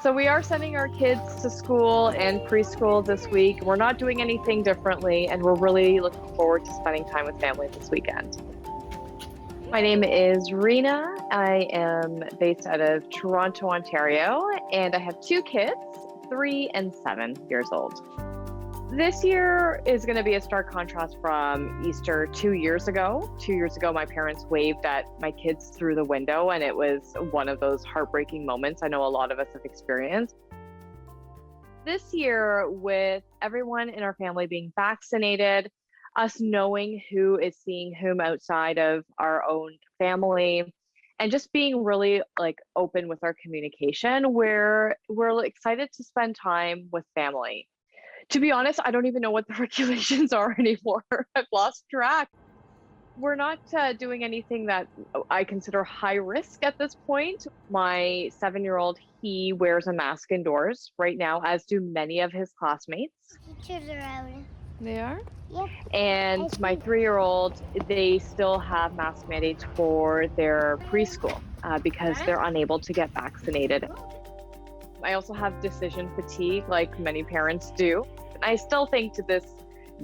So we are sending our kids to school and preschool this week. We're not doing anything differently, and we're really looking forward to spending time with family this weekend. My name is Rena. I am based out of Toronto, Ontario, and I have two kids, 3 and 7 years old. This year is going to be a stark contrast from Easter 2 years ago. 2 years ago, my parents waved at my kids through the window, and it was one of those heartbreaking moments I know a lot of us have experienced. This year, with everyone in our family being vaccinated, us knowing who is seeing whom outside of our own family, and just being really open with our communication, we're excited to spend time with family. To be honest, I don't even know what the regulations are anymore. I've lost track. We're not doing anything that I consider high risk at this point. My 7-year-old, he wears a mask indoors right now, as do many of his classmates. Teachers are out. They are? Yep. And my 3-year-old, they still have mask mandates for their preschool because they're unable to get vaccinated. I also have decision fatigue, like many parents do. I still think to this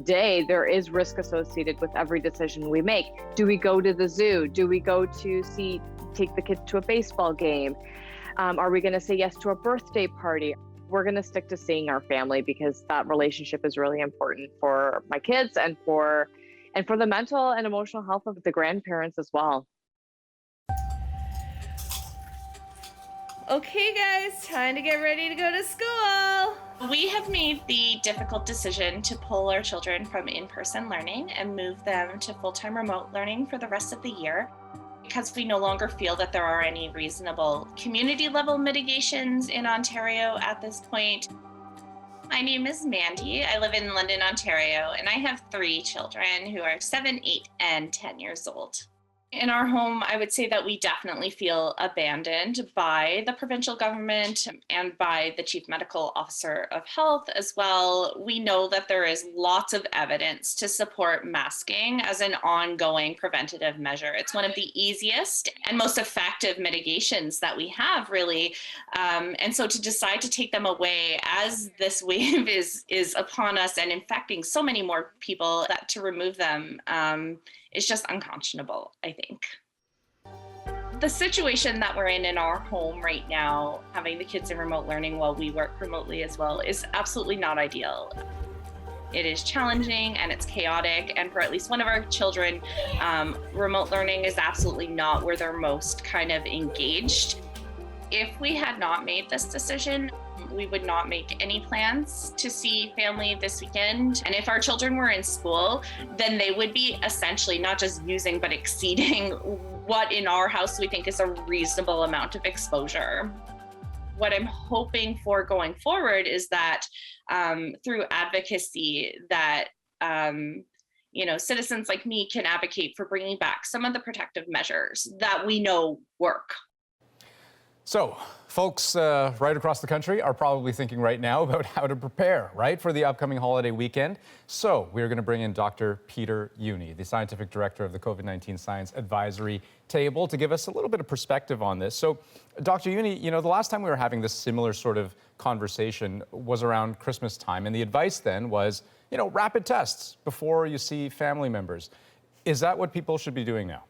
day, there is risk associated with every decision we make. Do we go to the zoo? Do we go to take the kids to a baseball game? Are we going to say yes to a birthday party? We're going to stick to seeing our family because that relationship is really important for my kids and for the mental and emotional health of the grandparents as well. Okay, guys, time to get ready to go to school. We have made the difficult decision to pull our children from in-person learning and move them to full-time remote learning for the rest of the year because we no longer feel that there are any reasonable community-level mitigations in Ontario at this point. My name is Mandy. I live in London, Ontario, and I have 3 children who are 7, 8, and 10 years old. In our home, I would say that we definitely feel abandoned by the provincial government and by the Chief Medical Officer of Health as well. We know that there is lots of evidence to support masking as an ongoing preventative measure. It's one of the easiest and most effective mitigations that we have, really. And so to decide to take them away as this wave is upon us and infecting so many more people, that to remove them is just unconscionable, I think. The situation that we're in our home right now, having the kids in remote learning while we work remotely as well, is absolutely not ideal. It is challenging and it's chaotic, and for at least one of our children, remote learning is absolutely not where they're most kind of engaged. If we had not made this decision, we would not make any plans to see family this weekend. And if our children were in school, then they would be essentially not just using, but exceeding what in our house we think is a reasonable amount of exposure. What I'm hoping for going forward is that through advocacy that citizens like me can advocate for bringing back some of the protective measures that we know work. So, folks right across the country are probably thinking right now about how to prepare, right, for the upcoming holiday weekend. So, we're going to bring in Dr. Peter Juni, the Scientific Director of the COVID-19 Science Advisory Table, to give us a little bit of perspective on this. So, Dr. Juni, the last time we were having this similar sort of conversation was around Christmas time, and the advice then was, rapid tests before you see family members. Is that what people should be doing now?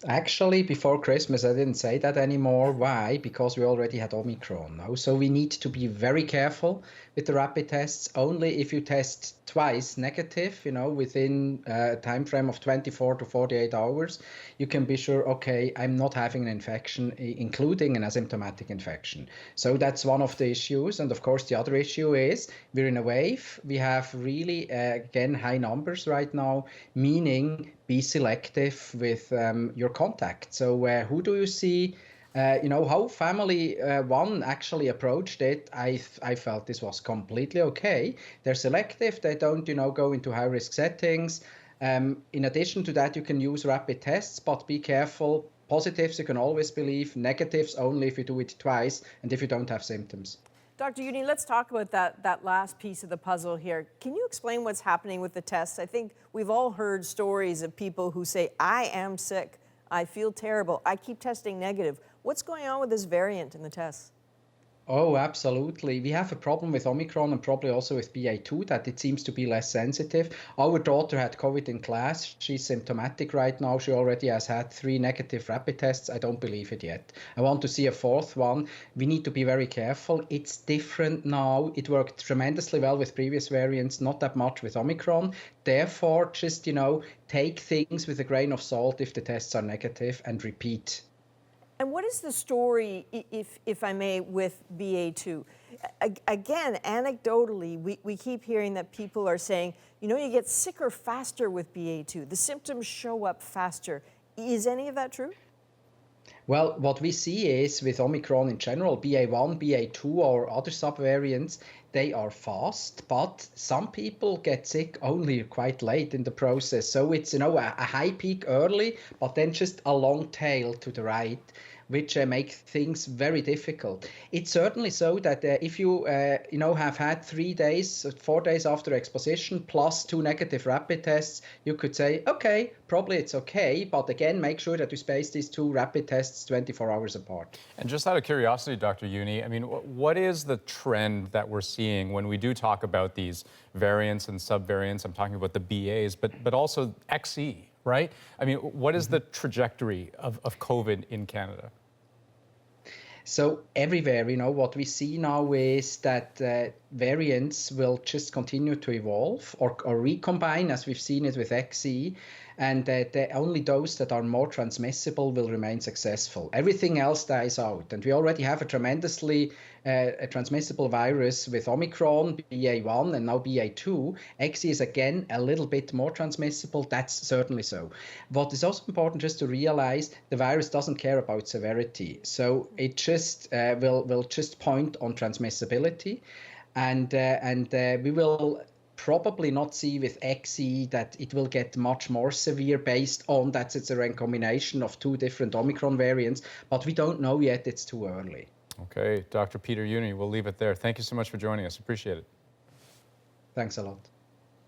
Actually, before Christmas, I didn't say that anymore. Why? Because we already had Omicron now. So we need to be very careful with the rapid tests. Only if you test twice negative, within a time frame of 24 to 48 hours, you can be sure, okay, I'm not having an infection, including an asymptomatic infection. So that's one of the issues. And of course, the other issue is we're in a wave. We have really, again, high numbers right now, meaning be selective with your contact. So who do you see? How family one actually approached it, I felt this was completely okay. They're selective. They don't, go into high-risk settings. In addition to that, you can use rapid tests, but be careful. Positives you can always believe. Negatives only if you do it twice and if you don't have symptoms. Dr. Juni, let's talk about that last piece of the puzzle here. Can you explain what's happening with the tests? I think we've all heard stories of people who say, I am sick, I feel terrible, I keep testing negative. What's going on with this variant in the tests? Oh, absolutely. We have a problem with Omicron and probably also with BA2 that it seems to be less sensitive. Our daughter had COVID in class. She's symptomatic right now. She already has had 3 negative rapid tests. I don't believe it yet. I want to see a 4th one. We need to be very careful. It's different now. It worked tremendously well with previous variants, not that much with Omicron. Therefore, just, take things with a grain of salt if the tests are negative and repeat. And what is the story, if I may, with BA2? Again, anecdotally, we keep hearing that people are saying, you get sicker faster with BA2. The symptoms show up faster. Is any of that true? Well, what we see is with Omicron in general, BA1, BA2 or other subvariants, they are fast, but some people get sick only quite late in the process. So it's, a high peak early, but then just a long tail to the right, which make things very difficult. It's certainly so that if you, have had 3 days, 4 days after exposition plus 2 negative rapid tests, you could say, okay, probably it's okay, but again, make sure that you space these 2 rapid tests 24 hours apart. And just out of curiosity, Dr. Juni, what is the trend that we're seeing when we do talk about these variants and subvariants? I'm talking about the BAs, but also XE, right? What is the trajectory of COVID in Canada? So everywhere, what we see now is that variants will just continue to evolve or recombine, as we've seen it with XE, and only those that are more transmissible will remain successful. Everything else dies out, and we already have a tremendously transmissible virus with Omicron, BA1, and now BA2. XE is again a little bit more transmissible. That's certainly so. What is also important just to realize, the virus doesn't care about severity, so it just will just point on transmissibility, and we will probably not see with XE that it will get much more severe based on that it's a recombination of 2 different Omicron variants, but we don't know yet. It's too early. Okay, Dr. Peter Juni, we'll leave it there. Thank you so much for joining us. Appreciate it. Thanks a lot.